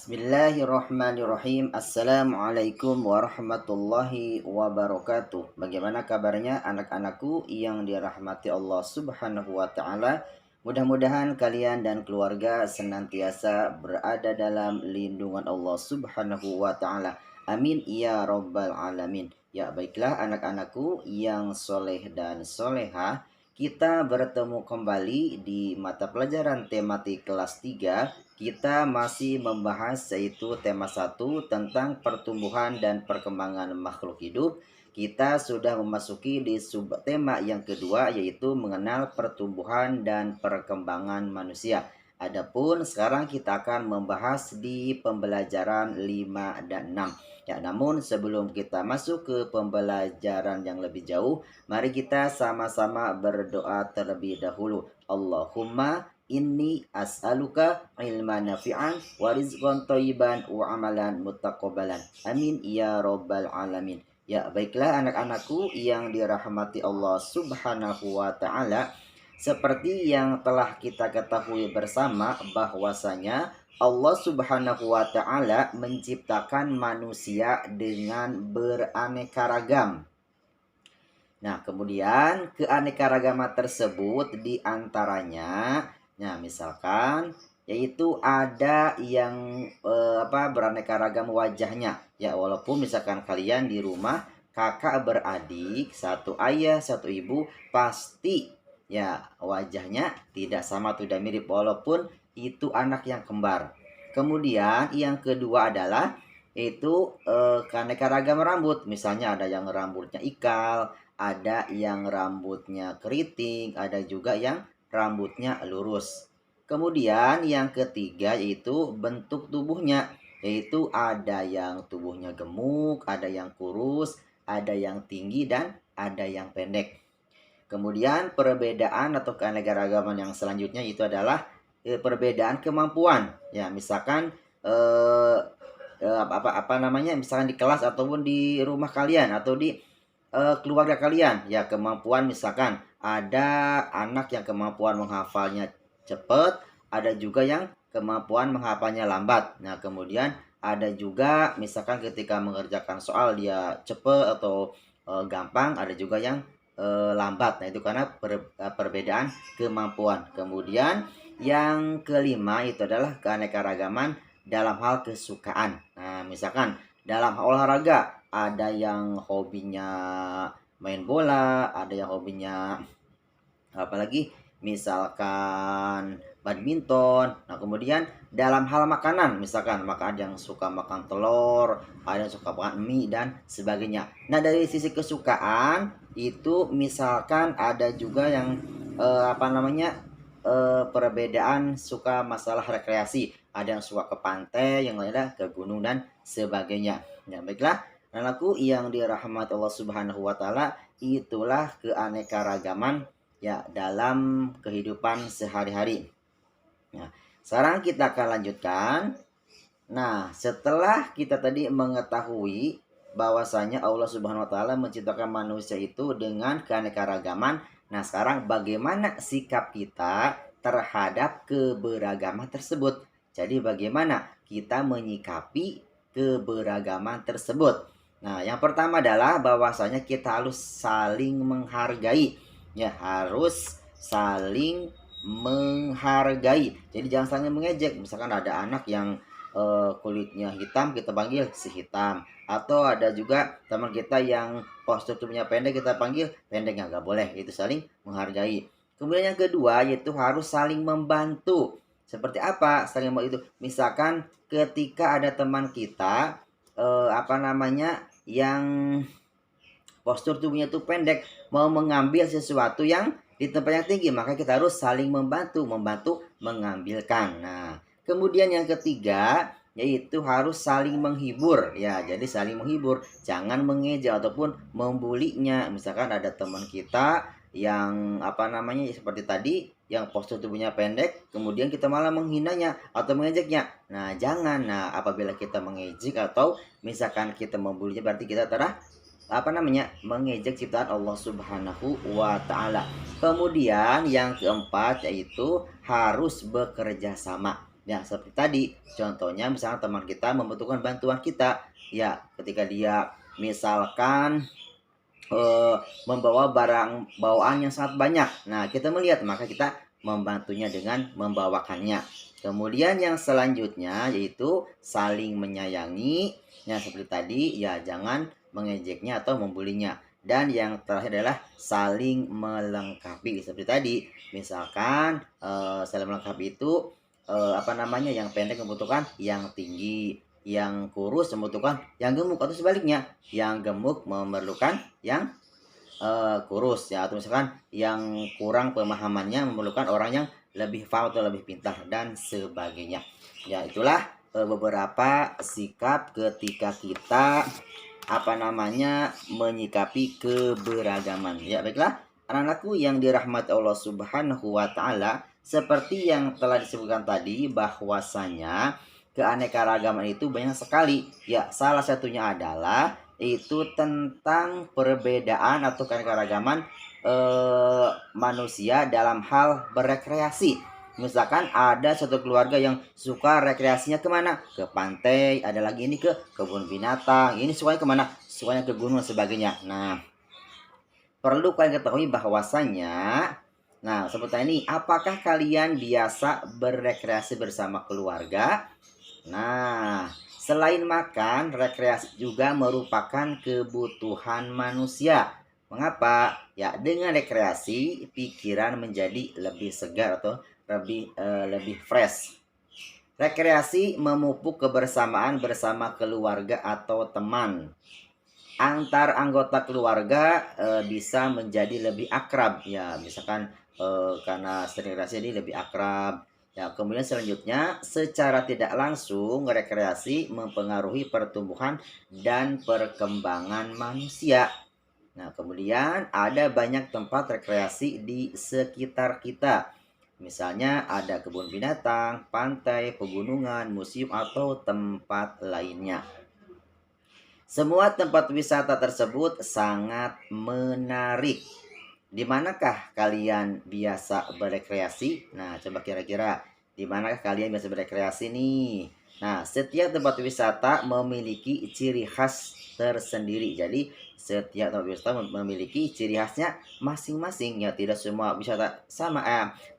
Bismillahirrahmanirrahim. Assalamualaikum warahmatullahi wabarakatuh. Bagaimana kabarnya anak-anakku yang dirahmati Allah Subhanahu wa taala? Mudah-mudahan kalian dan keluarga senantiasa berada dalam lindungan Allah Subhanahu wa taala. Amin ya rabbal alamin. Ya, baiklah anak-anakku yang soleh dan solehah, kita bertemu kembali di mata pelajaran tematik kelas 3. Kita masih membahas yaitu tema 1 tentang pertumbuhan dan perkembangan makhluk hidup. Kita sudah memasuki di subtema yang kedua yaitu mengenal pertumbuhan dan perkembangan manusia. Adapun sekarang kita akan membahas di pembelajaran 5 dan 6. Ya, namun sebelum kita masuk ke pembelajaran yang lebih jauh, mari kita sama-sama berdoa terlebih dahulu. Allahumma inni as'aluka ilman nafi'an wa rizqan thayyiban wa amalan muttaqabbalan. Amin ya rabbal alamin. Ya, baiklah anak-anakku yang dirahmati Allah Subhanahu wa taala, seperti yang telah kita ketahui bersama bahwasanya Allah Subhanahu wa taala menciptakan manusia dengan beraneka ragam. Nah, kemudian keanekaragaman tersebut diantaranya, nah misalkan yaitu ada yang beraneka ragam wajahnya. Ya, walaupun misalkan kalian di rumah kakak beradik, satu ayah, satu ibu, pasti ya wajahnya tidak sama, tidak mirip walaupun itu anak yang kembar. Kemudian yang kedua adalah itu keanekaragam rambut. Misalnya ada yang rambutnya ikal, ada yang rambutnya keriting, ada juga yang rambutnya lurus. Kemudian yang ketiga yaitu bentuk tubuhnya, yaitu ada yang tubuhnya gemuk, ada yang kurus, ada yang tinggi dan ada yang pendek. Kemudian perbedaan atau keanekaragaman yang selanjutnya itu adalah perbedaan kemampuan. Ya, misalkan misalkan di kelas ataupun di rumah kalian atau di keluarga kalian, ya kemampuan misalkan ada anak yang kemampuan menghafalnya cepat, ada juga yang kemampuan menghafalnya lambat. Nah, kemudian ada juga misalkan ketika mengerjakan soal dia cepat atau gampang, ada juga yang lambat. Nah, itu karena perbedaan kemampuan. Kemudian yang kelima itu adalah keanekaragaman dalam hal kesukaan. Nah, misalkan dalam olahraga ada yang hobinya main bola, ada yang hobinya apalagi misalkan badminton. Nah, kemudian dalam hal makanan, misalkan ada yang suka makan telur, ada yang suka makan mie dan sebagainya. Nah, dari sisi kesukaan itu misalkan ada juga yang perbedaan suka masalah rekreasi. Ada yang suka ke pantai, yang lainnya ke gunung dan sebagainya. Ya, baiklah, anakku yang dirahmati Allah Subhanahu wa taala, itulah keanekaragaman ya dalam kehidupan sehari-hari. Nah, sekarang kita akan lanjutkan. Nah, setelah kita tadi mengetahui bahwasanya Allah Subhanahu wa taala menciptakan manusia itu dengan keanekaragaman. Nah, sekarang bagaimana sikap kita terhadap keberagaman tersebut? Jadi bagaimana kita menyikapi keberagaman tersebut? Nah, yang pertama adalah bahwasanya kita harus saling menghargai. Ya, harus saling menghargai. Jadi jangan saling mengejek. Misalkan ada anak yang kulitnya hitam, kita panggil si hitam. Atau ada juga teman kita yang postur tubuhnya pendek, kita panggil pendek. Nggak boleh, itu saling menghargai. Kemudian yang kedua yaitu harus saling membantu. Seperti apa saling membantu itu? Misalkan ketika ada teman kita yang postur tubuhnya itu pendek, mau mengambil sesuatu yang di tempat yang tinggi, maka kita harus saling membantu mengambilkan. Nah, kemudian yang ketiga yaitu harus saling menghibur. Ya, jadi saling menghibur, jangan mengejek ataupun membulinya. Misalkan ada teman kita yang seperti tadi yang postur tubuhnya pendek, kemudian kita malah menghinanya atau mengejeknya. Nah, jangan. Nah, apabila kita mengejek atau misalkan kita membulinya, berarti kita telah mengejek ciptaan Allah Subhanahu wa taala. Kemudian yang keempat yaitu harus bekerja sama. Ya, seperti tadi, contohnya misalnya teman kita membutuhkan bantuan kita. Ya, ketika dia misalkan eh, membawa barang bawaan yang sangat banyak. Nah, kita melihat, maka kita membantunya dengan membawakannya. Kemudian yang selanjutnya yaitu saling menyayangi. Yang seperti tadi, ya jangan mengejeknya atau membulinya. Dan yang terakhir adalah saling melengkapi. Seperti tadi, misalkan saling melengkapi itu apa namanya, yang pendek membutuhkan yang tinggi, yang kurus membutuhkan yang gemuk, atau sebaliknya, yang gemuk memerlukan yang kurus ya, atau misalkan yang kurang pemahamannya memerlukan orang yang lebih paham atau lebih pintar dan sebagainya. Ya, itulah beberapa sikap ketika kita apa namanya menyikapi keberagaman. Ya, baiklah, anak-anakku yang dirahmati Allah Subhanahu wa taala, seperti yang telah disebutkan tadi bahwasanya keanekaragaman itu banyak sekali. Ya, salah satunya adalah itu tentang perbedaan atau keanekaragaman manusia dalam hal berekreasi. Misalkan ada satu keluarga yang suka rekreasinya kemana? Ke pantai, ada lagi ini ke kebun binatang, ini sukanya kemana? Sukanya ke gunung dan sebagainya. Nah, perlu kalian ketahui bahwasanya, nah seperti ini, apakah kalian biasa berekreasi bersama keluarga? Nah, selain makan, rekreasi juga merupakan kebutuhan manusia. Mengapa? Ya, dengan rekreasi pikiran menjadi lebih segar atau lebih fresh. Rekreasi memupuk kebersamaan bersama keluarga atau teman. Antar anggota keluarga bisa menjadi lebih akrab ya, misalkan karena sering rekreasi ini lebih akrab. Ya, kemudian selanjutnya secara tidak langsung rekreasi mempengaruhi pertumbuhan dan perkembangan manusia. Nah, kemudian ada banyak tempat rekreasi di sekitar kita. Misalnya ada kebun binatang, pantai, pegunungan, museum, atau tempat lainnya. Semua tempat wisata tersebut sangat menarik. Di manakah kalian biasa berekreasi? Nah, coba kira-kira di manakah kalian biasa berekreasi nih? Nah, setiap tempat wisata memiliki ciri khas tersendiri. Jadi, setiap tempat wisata memiliki ciri khasnya masing-masing. Ya, tidak semua wisata sama,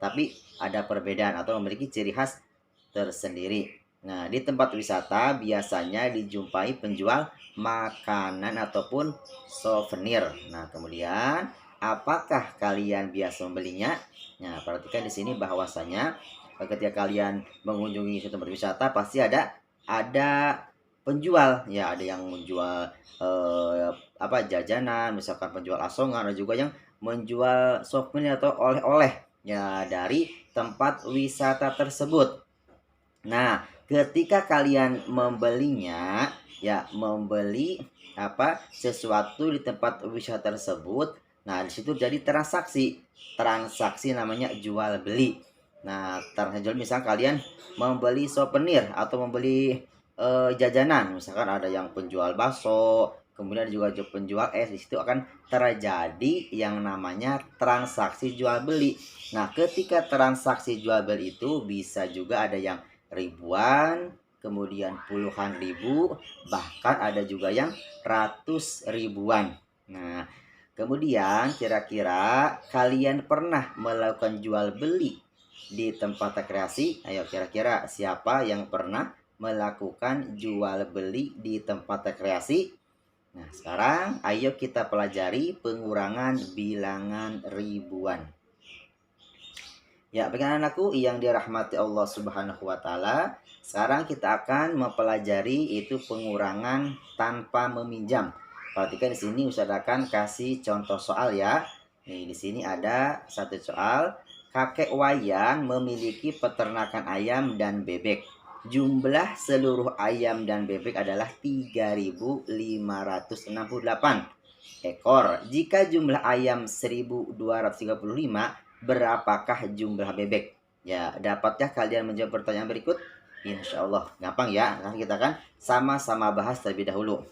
tapi ada perbedaan atau memiliki ciri khas tersendiri. Nah, di tempat wisata biasanya dijumpai penjual makanan ataupun souvenir. Nah, kemudian apakah kalian biasa membelinya? Nah, perhatikan di sini bahwasanya ketika kalian mengunjungi suatu tempat wisata pasti ada penjual. Ya, ada yang menjual apa jajanan, misalkan penjual asongan, ada juga yang menjual souvenir atau oleh-oleh ya dari tempat wisata tersebut. Nah, ketika kalian membelinya, ya membeli apa sesuatu di tempat wisata tersebut, nah di situ jadi transaksi. Transaksi namanya jual beli. Nah, transaksi jual misal kalian membeli souvenir atau membeli jajanan, misalkan ada yang penjual bakso, kemudian juga penjual es, di situ akan terjadi yang namanya transaksi jual beli. Nah, ketika transaksi jual beli itu bisa juga ada yang ribuan, kemudian puluhan ribu, bahkan ada juga yang ratus ribuan. Nah, kemudian kira-kira kalian pernah melakukan jual beli di tempat rekreasi? Ayo kira-kira siapa yang pernah melakukan jual beli di tempat rekreasi? Nah, sekarang ayo kita pelajari pengurangan bilangan ribuan. Ya, bagi anakku yang dirahmati Allah Subhanahu wa taala, sekarang kita akan mempelajari itu pengurangan tanpa meminjam. Perhatikan di sini Ustaz akan kasih contoh soal ya. Nih, di sini ada satu soal. Kakek Wayan memiliki peternakan ayam dan bebek. Jumlah seluruh ayam dan bebek adalah 3.568 ekor. Jika jumlah ayam 1.235, berapakah jumlah bebek? Ya, dapatkah kalian menjawab pertanyaan berikut? Insya Allah gampang ya. Nah, kita kan sama-sama bahas terlebih dahulu.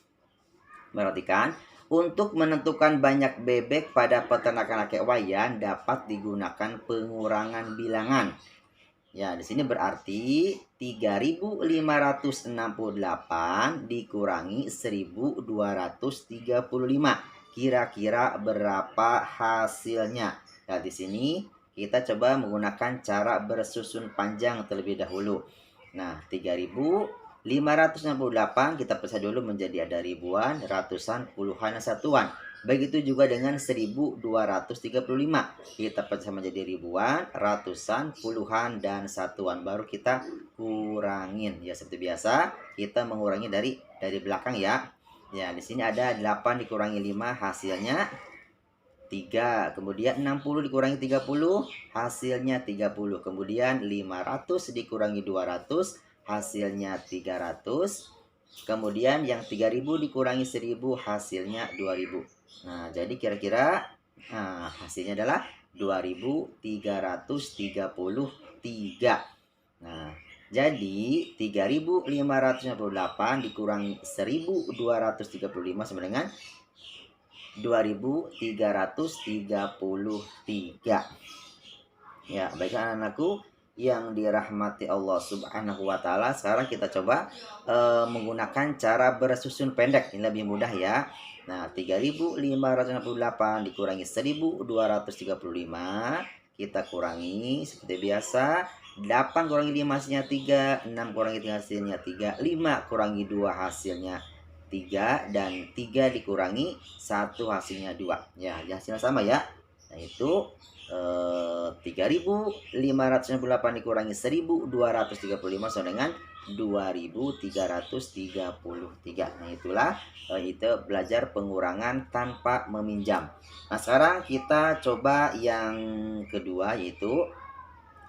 Perhatikan, untuk menentukan banyak bebek pada peternakan kakek Wayan dapat digunakan pengurangan bilangan. Ya, di sini berarti 3.568 dikurangi 1.235. Kira-kira berapa hasilnya? Nah, di sini kita coba menggunakan cara bersusun panjang terlebih dahulu. Nah, 3.568 kita pecah dulu menjadi ada ribuan, ratusan, puluhan, dan satuan. Begitu juga dengan 1.235. Kita pecah menjadi ribuan, ratusan, puluhan, dan satuan. Baru kita kurangin. Ya, seperti biasa, kita mengurangi dari belakang ya. Ya, di sini ada 8 dikurangi 5 hasilnya 3. Kemudian 60 dikurangi 30 hasilnya 30. Kemudian 500 dikurangi 200 hasilnya 300. Kemudian yang 3000 dikurangi 1000 hasilnya 2000. Nah, jadi kira-kira hasilnya adalah 2333. Nah, jadi 3568 dikurangi 1235 sama dengan 2333. Ya, baik anak-anakku yang dirahmati Allah Subhanahu wa taala. Sekarang kita coba menggunakan cara bersusun pendek. Ini lebih mudah ya. Nah, 3.568 dikurangi 1.235 kita kurangi seperti biasa. 8 kurangi 5 hasilnya 3, 6 kurangi 3 hasilnya 3, 5 kurangi 2 hasilnya 3, dan 3 dikurangi 1 hasilnya 2. Ya, hasilnya sama ya. Nah, itu 3.568 dikurangi 1.235 sama dengan 2.333. Nah, itulah itu belajar pengurangan tanpa meminjam. Nah, sekarang kita coba yang kedua, yaitu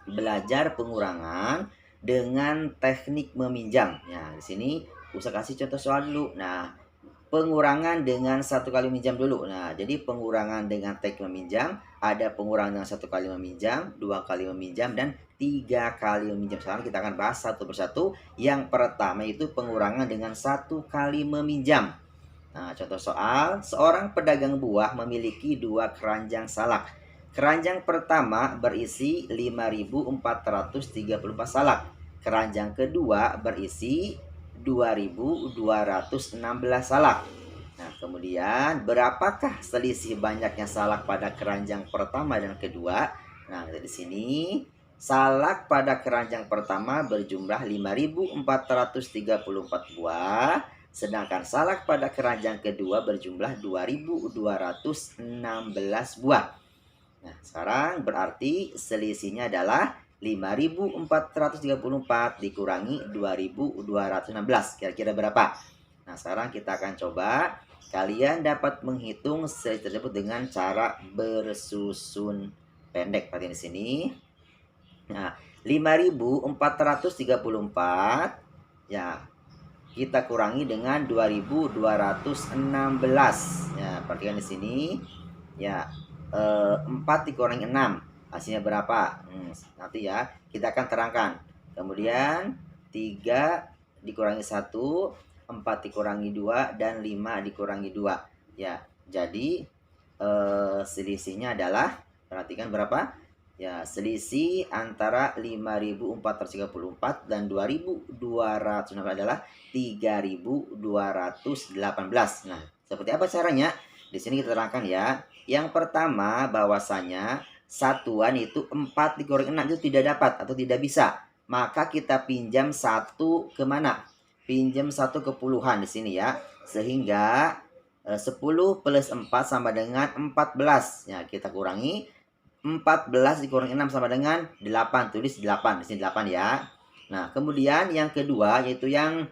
belajar pengurangan dengan teknik meminjam. Nah, di sini usah kasih contoh soal dulu. Nah, pengurangan dengan 1 kali meminjam dulu. Nah, jadi pengurangan dengan teknik meminjam, ada pengurangan dengan 1 kali meminjam, 2 kali meminjam, dan 3 kali meminjam. Sekarang kita akan bahas satu persatu. Yang pertama itu pengurangan dengan 1 kali meminjam. Nah, contoh soal, seorang pedagang buah memiliki 2 keranjang salak. Keranjang pertama berisi 5.434 salak. Keranjang kedua berisi 2.216 salak. Nah, kemudian berapakah selisih banyaknya salak pada keranjang pertama dan kedua? Nah, di sini salak pada keranjang pertama berjumlah 5.434 buah, sedangkan salak pada keranjang kedua berjumlah 2.216 buah. Nah, sekarang berarti selisihnya adalah 5.434 dikurangi 2.216. Kira-kira berapa? Nah, sekarang kita akan coba. Kalian dapat menghitung selisih tersebut dengan cara bersusun pendek. Perhatikan di sini. Nah, 5.434 ya kita kurangi dengan 2.216. Ya, perhatikan di sini. Ya, 4 dikurangi 6 hasilnya berapa? Nanti ya kita akan terangkan. Kemudian 3 dikurangi 1, 4 dikurangi 2, dan 5 dikurangi 2. Ya, jadi selisihnya adalah, perhatikan berapa? Ya, selisih antara 5.434 dan 2.200 adalah 3.218. Nah, seperti apa caranya? Di sini kita terangkan ya. Yang pertama, bahwasanya satuan itu 4 dikurangi 6 itu tidak dapat atau tidak bisa. Maka kita pinjam 1 ke mana? Pinjam 1 ke puluhan di sini ya. Sehingga 10 plus 4 sama dengan 14. Ya, kita kurangi 14 dikurangi 6 sama dengan 8. Tulis 8 di sini 8 ya. Nah, kemudian yang kedua yaitu yang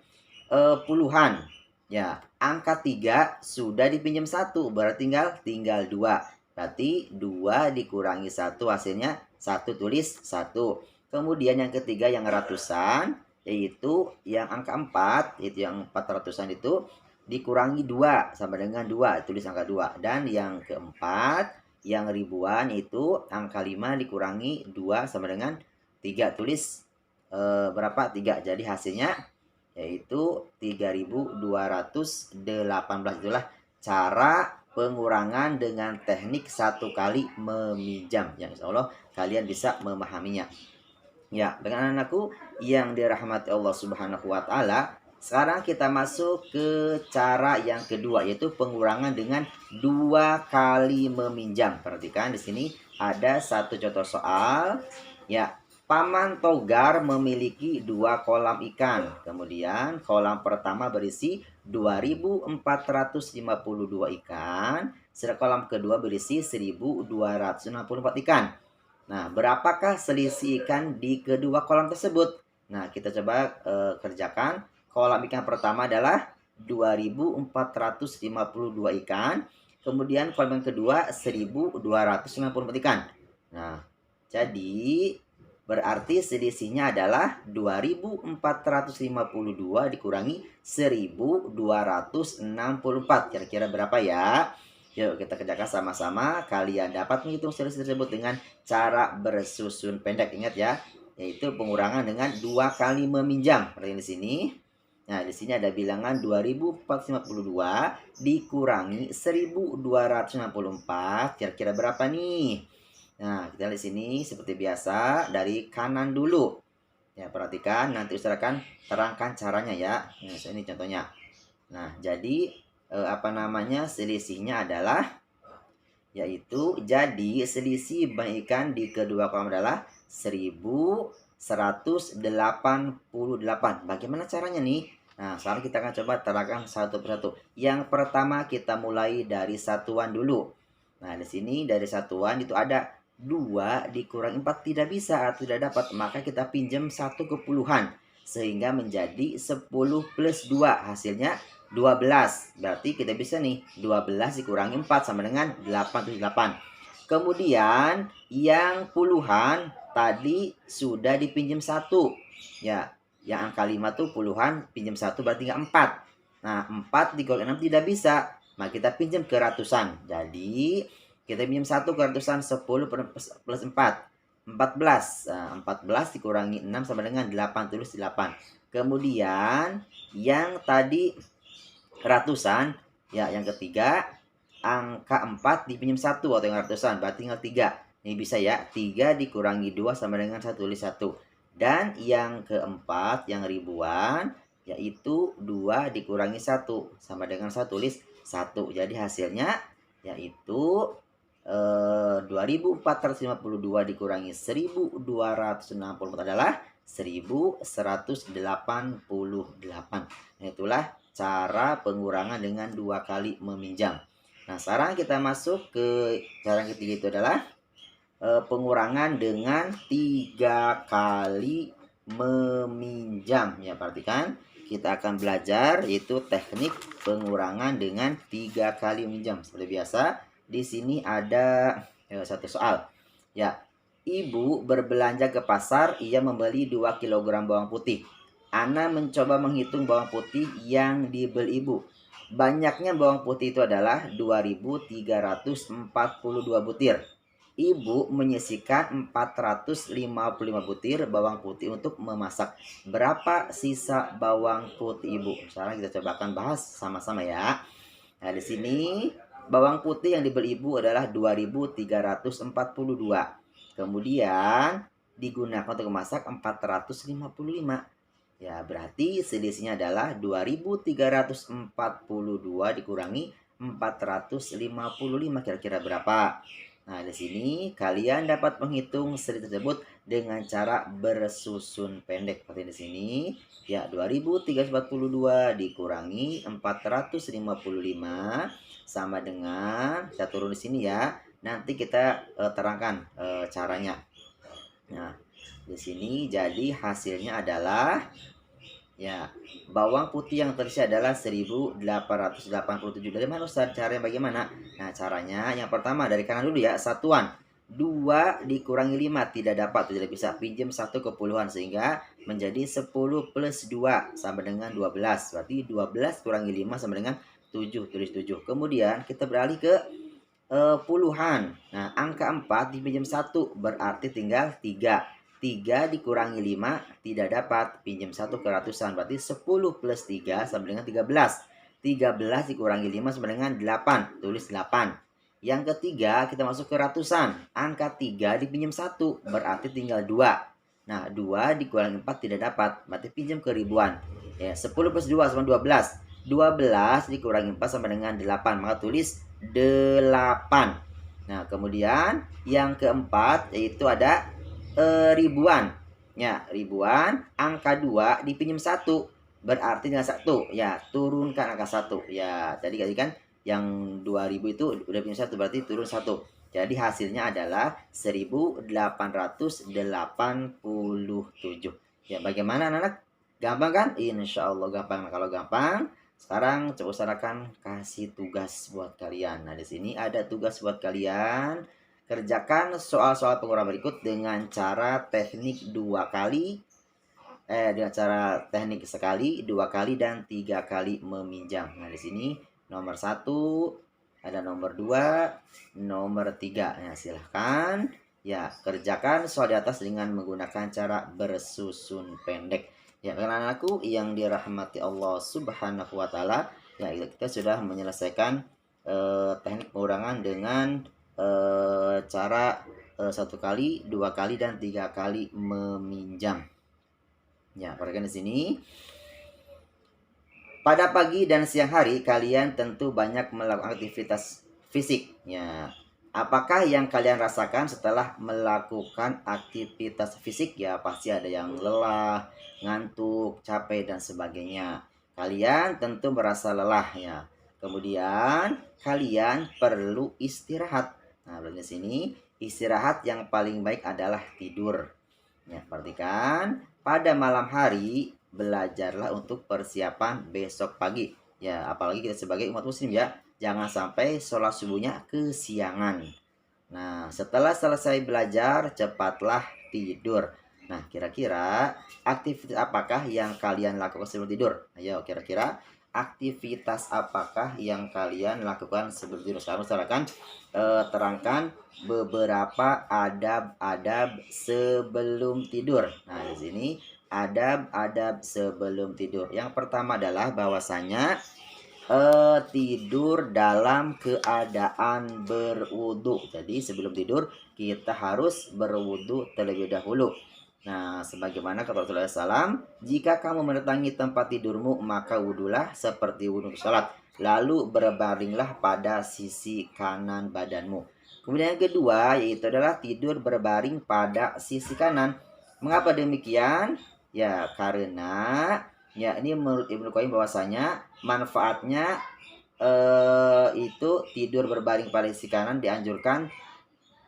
puluhan. Ya, angka 3 sudah dipinjam 1, berarti tinggal 2. Berarti 2 dikurangi 1 hasilnya 1, tulis 1. Kemudian yang ketiga yang ratusan, yaitu yang angka 4, yaitu yang 400-an itu dikurangi 2 sama dengan 2, tulis angka 2. Dan yang keempat, yang ribuan itu angka 5 dikurangi 2 sama dengan 3, tulis berapa? 3. Jadi hasilnya yaitu 3.218. Itulah cara pengurangan dengan teknik 1 kali meminjam. Ya, insya Allah kalian bisa memahaminya. Ya, dengan anakku yang dirahmati Allah Subhanahu wa taala, sekarang kita masuk ke cara yang kedua, yaitu pengurangan dengan dua kali meminjam. Perhatikan di sini ada satu contoh soal. Ya, Paman Togar memiliki dua kolam ikan. Kemudian kolam pertama berisi 2.452 ikan, sedangkan kolam kedua berisi 1.264 ikan. Nah, berapakah selisih ikan di kedua kolam tersebut? Nah, kita coba kerjakan. Kolam ikan pertama adalah 2.452 ikan. Kemudian kolam yang kedua 1.264 ikan. Nah, jadi berarti selisihnya adalah 2.452 dikurangi 1.264. Kira-kira berapa ya? Yuk kita kerjakan sama-sama. Kalian dapat menghitung selisih tersebut dengan cara bersusun pendek. Ingat ya, yaitu pengurangan dengan dua kali meminjam. Seperti di sini. Nah, di sini ada bilangan 2.452 dikurangi 1.264. Kira-kira berapa nih? Nah, kita lihat di sini seperti biasa dari kanan dulu. Ya, perhatikan nanti Ustaz akan terangkan caranya ya. Nah, ini contohnya. Nah, jadi selisihnya adalah yaitu jadi selisih banyak ikan di kedua kolam adalah 1.188. Bagaimana caranya nih? Nah, sekarang kita akan coba terangkan satu persatu. Yang pertama kita mulai dari satuan dulu. Nah, di sini dari satuan itu ada 2 dikurangi 4 tidak bisa atau tidak dapat. Maka kita pinjam 1 kepuluhan. Sehingga menjadi 10 plus 2. Hasilnya 12. Berarti kita bisa nih 12 dikurangi 4 sama dengan 8. Kemudian yang puluhan tadi sudah dipinjam 1. Ya, yang angka 5 tuh puluhan pinjam 1 berarti tinggal 4. Nah, 4 dikurangi 6 tidak bisa. Nah, kita pinjam ke ratusan. Jadi, kita pinjam 1 ke ratusan 10 plus 4. 14. Nah, 14 dikurangi 6 sama dengan 8, tulis 8. Kemudian yang tadi ratusan, ya yang ketiga angka 4 dipinjam 1 atau yang ratusan, berarti tinggal 3. Ini bisa ya, 3 dikurangi 2 sama dengan 1, tulis 1. Dan yang keempat, yang ribuan, yaitu 2 dikurangi 1 sama dengan 1, tulis 1. Jadi hasilnya yaitu 2.452 dikurangi 1.264 adalah 1.188. Nah, itulah cara pengurangan dengan dua kali meminjam. Nah, sekarang kita masuk ke cara yang ketiga, itu adalah pengurangan dengan 3 kali meminjam. Ya, perhatikan kita akan belajar yaitu teknik pengurangan dengan 3 kali meminjam. Seperti biasa, di sini ada satu soal. Ya, ibu berbelanja ke pasar, ia membeli 2 kg bawang putih. Ana mencoba menghitung bawang putih yang dibeli ibu. Banyaknya bawang putih itu adalah 2.342 butir. Ibu menyisihkan 455 butir bawang putih untuk memasak. Berapa sisa bawang putih ibu? Sekarang kita coba akan bahas sama-sama ya. Nah, di sini bawang putih yang dibeli ibu adalah 2.342. Kemudian digunakan untuk memasak 455. Ya, berarti selisihnya adalah 2.342 dikurangi 455. Kira-kira berapa? Nah, di sini kalian dapat menghitung selisih tersebut dengan cara bersusun pendek. Seperti di sini, ya 2.342 dikurangi 455 sama dengan, kita turun di sini ya. Nanti kita terangkan caranya. Nah, di sini jadi hasilnya adalah ya, bawang putih yang terisi adalah 1.887. Dari mana Ustaz? Caranya bagaimana? Nah, caranya yang pertama dari kanan dulu ya, satuan. 2 dikurangi 5 tidak dapat, tidak bisa. Pinjam 1 kepuluhan sehingga menjadi 10 plus 2 sama dengan 12. Berarti 12 kurangi 5 sama dengan 7, tulis 7. Kemudian kita beralih ke puluhan. Nah, angka 4 dipinjam 1 berarti tinggal 3. 3 dikurangi 5 tidak dapat, pinjam 1 ke ratusan, berarti 10 plus 3 sama dengan 13. 13 dikurangi 5 sama dengan 8, tulis 8. Yang ketiga kita masuk ke ratusan, angka 3 dipinjam 1 berarti tinggal 2. Nah, 2 dikurangi 4 tidak dapat, berarti pinjam ke ribuan. Ya, 10 plus 2 sama 12. 12 dikurangi 4 sama dengan 8, maka tulis 8. Nah, kemudian yang keempat yaitu ada ribuan. Ya, ribuan, angka 2 dipinjam 1. Berarti dengan 1. Ya, turunkan angka 1. Ya, tadi kan yang 2000 itu udah pinjam 1, berarti turun 1. Jadi hasilnya adalah 1887. Ya, bagaimana anak-anak? Gampang kan? Insya Allah gampang. Nah, kalau gampang, sekarang coba usahakan kasih tugas buat kalian. Nah, di sini ada tugas buat kalian. Kerjakan soal-soal pengurangan berikut dengan cara teknik 2 kali. Dengan cara teknik sekali, 2 kali, dan 3 kali meminjam. Nah, di sini nomor 1, ada nomor 2, nomor 3. Nah, silahkan ya kerjakan soal di atas dengan menggunakan cara bersusun pendek. Ya, karena anakku yang dirahmati Allah Subhanahu wa taala, ya kita sudah menyelesaikan teknik pengurangan dengan cara 1 kali, 2 kali, dan 3 kali meminjam. Ya, perhatikan di sini. Pada pagi dan siang hari kalian tentu banyak melakukan aktivitas fisik. Ya, apakah yang kalian rasakan setelah melakukan aktivitas fisik? Ya, pasti ada yang lelah, ngantuk, capek, dan sebagainya. Kalian tentu merasa lelah ya. Kemudian kalian perlu istirahat. Nah, di sini istirahat yang paling baik adalah tidur. Ya, perhatikan, pada malam hari belajarlah untuk persiapan besok pagi. Ya, apalagi kita sebagai umat muslim ya, jangan sampai sholat subuhnya kesiangan. Nah, setelah selesai belajar, cepatlah tidur. Nah, kira-kira aktivitas apakah yang kalian lakukan sebelum tidur? Ayo, kira-kira aktivitas apakah yang kalian lakukan sebelum tidur? Sekarang silakan terangkan beberapa adab-adab sebelum tidur. Nah, di sini adab-adab sebelum tidur. Yang pertama adalah bahwasanya tidur dalam keadaan berwudu. Jadi sebelum tidur kita harus berwudu terlebih dahulu. Nah, sebagaimana kata Rasulullah SAW, jika kamu mendatangi tempat tidurmu, maka wudulah seperti wudu sholat. Lalu berbaringlah pada sisi kanan badanmu. Kemudian yang kedua yaitu adalah tidur berbaring pada sisi kanan. Mengapa demikian? Ya, karena ya ini menurut Ibnu Qayyim bahwasanya manfaatnya itu tidur berbaring pada sisi kanan dianjurkan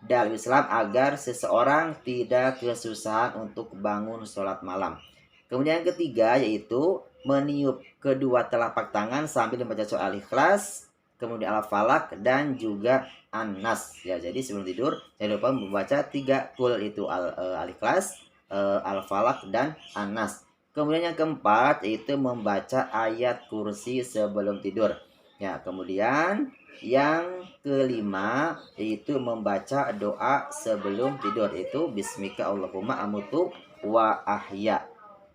dalam Islam agar seseorang tidak kesusahan untuk bangun sholat malam. Kemudian yang ketiga yaitu meniup kedua telapak tangan sambil membaca surah Al-Ikhlas, kemudian Al-Falaq, dan juga An-Nas. Ya, jadi sebelum tidur jangan lupa membaca 3 kul itu Al-Ikhlas, Al-Falaq, dan An-Nas. Kemudian yang keempat yaitu membaca ayat kursi sebelum tidur. Ya, kemudian yang kelima yaitu membaca doa sebelum tidur, itu bismika Allahumma amutu wa ahya.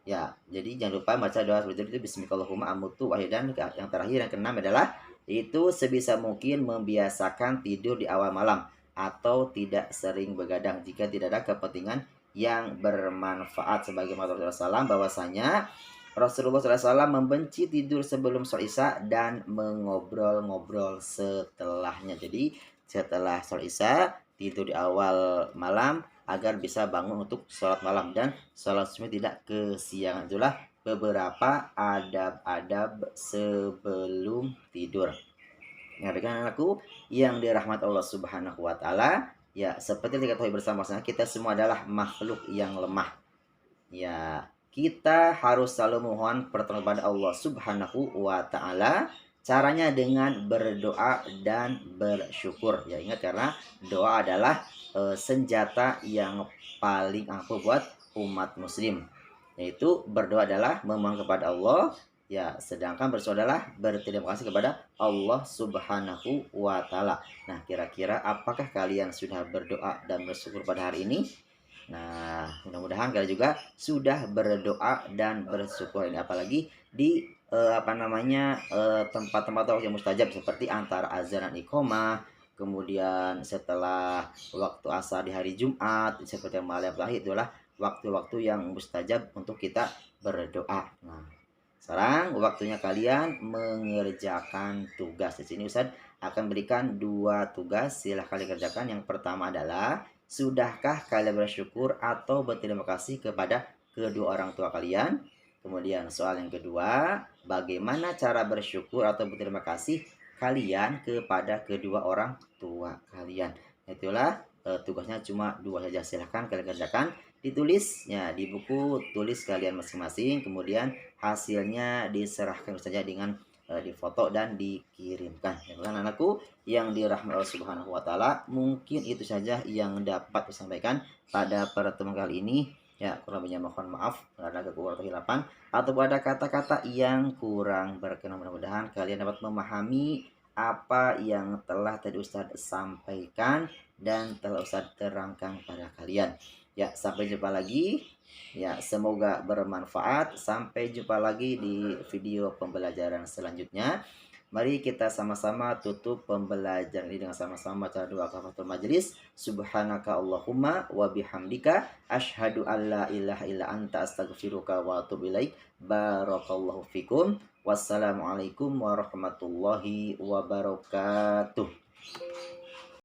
Ya, jadi jangan lupa baca doa sebelum tidur itu bismika Allahumma amutu wa ahya. Dan yang terakhir yang keenam adalah itu sebisa mungkin membiasakan tidur di awal malam atau tidak sering begadang jika tidak ada kepentingan yang bermanfaat. Sebagaimana Rasulullah SAW bahwasanya Rasulullah SAW membenci tidur sebelum sholat isya dan mengobrol-ngobrol setelahnya. Jadi setelah sholat isya tidur di awal malam agar bisa bangun untuk sholat malam dan sholat subuh tidak kesiangan. Itulah beberapa adab-adab sebelum tidur. Ya, dengan anakku yang dirahmati Allah Subhanahu wa taala, ya seperti yang kita ketahui bersama-sama, kita semua adalah makhluk yang lemah. Ya, kita harus selalu mohon pertolongan kepada Allah Subhanahu wa taala. Caranya dengan berdoa dan bersyukur. Ya, ingat karena doa adalah senjata yang paling ampuh buat umat muslim. Yaitu berdoa adalah memohon kepada Allah, ya, sedangkan bersyukur adalah berterima kasih kepada Allah Subhanahu wa taala. Nah, kira-kira apakah kalian sudah berdoa dan bersyukur pada hari ini? Nah, mudah-mudahan kalian juga sudah berdoa dan bersyukur ini, apalagi di tempat-tempat yang mustajab seperti antara azan dan iqomah, kemudian setelah waktu asar di hari Jumat, seperti yang malam terakhir itulah waktu-waktu yang mustajab untuk kita berdoa. Nah, sekarang waktunya kalian mengerjakan tugas. Di sini Ustaz akan berikan 2 tugas, silahkan dikerjakan. Yang pertama adalah, sudahkah kalian bersyukur atau berterima kasih kepada kedua orang tua kalian? Kemudian soal yang kedua, bagaimana cara bersyukur atau berterima kasih kalian kepada kedua orang tua kalian? Itulah tugasnya cuma 2 saja. Silahkan kalian kerjakan, ditulisnya di buku tulis kalian masing-masing, kemudian hasilnya diserahkan saja dengan difoto dan dikirimkan. Ya kan anakku yang dirahmati Allah Subhanahu wa taala, mungkin itu saja yang dapat disampaikan pada pertemuan kali ini. Ya, kurang lebihnya mohon maaf karena ada kekurangan kehilafan atau ada kata-kata yang kurang berkenan. Mudah-mudahan kalian dapat memahami apa yang telah tadi Ustadz sampaikan dan telah Ustadz terangkan pada kalian. Ya, sampai jumpa lagi. Ya, semoga bermanfaat. Sampai jumpa lagi di video pembelajaran selanjutnya. Mari kita sama-sama tutup pembelajaran ini dengan sama-sama baca doa kafaratul majelis. Subhanaka Allahumma wa bihamdika asyhadu an la ilaha illa anta astaghfiruka wa atubu ilaik. Barakallahu fikum. Wassalamualaikum warahmatullahi wabarakatuh.